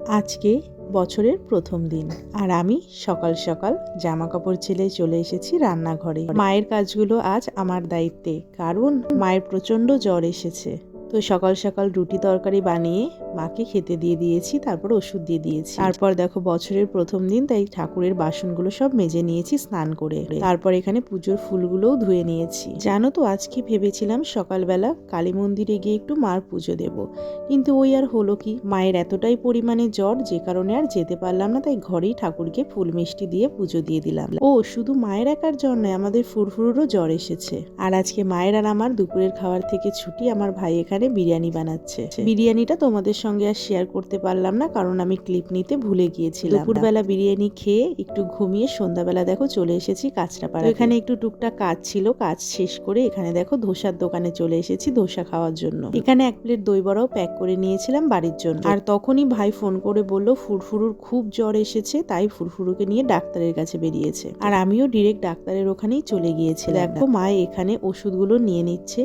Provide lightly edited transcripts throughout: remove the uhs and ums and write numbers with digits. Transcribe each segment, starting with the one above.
আজকে বছরের প্রথম দিন আর আমি সকাল সকাল জামা কাপড় ছেলে চলে এসেছি রান্নাঘরে। মায়ের কাজগুলো আজ আমার দায়িত্বে, কারণ মায়ের প্রচন্ড জ্বর এসেছে। তো সকাল সকাল রুটি তরকারি বানিয়ে মাকে খেতে দিয়ে দিয়েছি, তারপর ওষুধ দিয়ে দিয়েছি। তারপর দেখো বছরের প্রথম দিন, তাই ঠাকুরের বাসনগুলো সব মেজে নিয়েছি স্নান করে। তারপর এখানে পুজোর ফুলগুলোও ধুয়ে নিয়েছি। জানো তো আজকে ভেবেছিলাম সকালবেলা কালী মন্দিরে গিয়ে একটু মার পুজো দেব, কিন্তু ওই আর হলো কি, মায়ের এতটাই পরিমাণে জ্বর যে কারণে আর যেতে পারলাম না। তাই ঘরেই ঠাকুরকে ফুল মিষ্টি দিয়ে পুজো দিয়ে দিলাম। ও শুধু মায়ের একার জ্বর নয়, আমাদের ফুরফুরুরও জ্বর এসেছে। আর আজকে মায়ের আর আমার দুপুরের খাবার থেকে ছুটি। আমার ভাই এখানে বিরিয়ানি বানাচ্ছে। বিরিয়ানিটা তোমাদের সঙ্গে আর শেয়ার করতে পারলাম না, কারণ আমি ক্লিপ নিতে ভুলে গিয়েছিলাম। দুপুরবেলা বিরিয়ানি খেয়ে একটু ঘুমিয়ে সন্ধ্যাবেলা দেখো চলে এসেছি কাঁচরাপাড়া। এখানে একটু টুকটাক কাজ ছিল, কাজ শেষ করে এখানে দেখো ধোসার দোকানে চলে এসেছি ধোসা খাওয়ার জন্য। এখানে 1 প্লেট দই বড়াও প্যাক করে নিয়েছিলাম বাড়ির জন্য। আর তখনই ভাই ফোন করে বলল ফুরফুরুর খুব জ্বর এসেছে, তাই ফুরফুরুকে নিয়ে ডাক্তারের কাছে বেরিয়েছে। আর আমিও ডিরেক্ট ডাক্তারের ওখানেই চলে গিয়েছিলাম। দেখো মা এখানে ওষুধগুলো নিয়ে নিচ্ছে,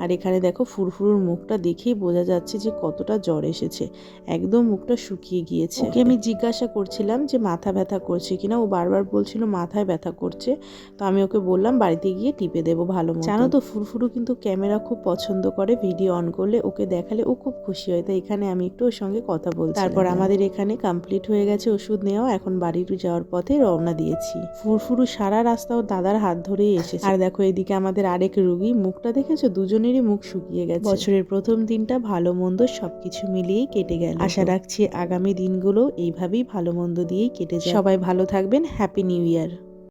আর এখানে দেখো ফুরফুরুর মুখটা দেখেই বোঝা যাচ্ছে যে কতটা জ্বর এসেছে। একদম মুখটা শুকিয়ে গিয়েছে। ওকে আমি জিজ্ঞাসা করছিলাম যে মাথা ব্যথা করছে কিনা, ও বারবার বলছিল মাথায় ব্যথা করছে। তো আমি ওকে বললাম বাড়িতে গিয়ে টিপে দেবো ভালো মতো। জানো তো ফুরফুরু কিন্তু ক্যামেরা খুব পছন্দ করে, ভিডিও অন করলে ওকে দেখালে ও খুব খুশি হয়। তাই এখানে আমি একটু ওর সঙ্গে কথা বলছি। তারপর আমাদের এখানে কমপ্লিট হয়ে গেছে ওষুধ নেওয়া, এখন বাড়ি যাওয়ার পথে রওনা দিয়েছি। ফুরফুরু সারা রাস্তা ওর দাদার হাত ধরেই এসেছে। আর দেখো এদিকে আমাদের আরেক রুগী, মুখটা দেখেছো, দুজনেরই মুখ শুকিয়ে গেছে। বছরের প্রথম দিনটা ভালো মন্দ সবকিছু মিলিয়েই কেটে গেল। আশা রাখছি আগামী দিনগুলো এইভাবেই ভালো মন্দ দিয়েই কেটে যায়। সবাই ভালো থাকবেন। Happy new year.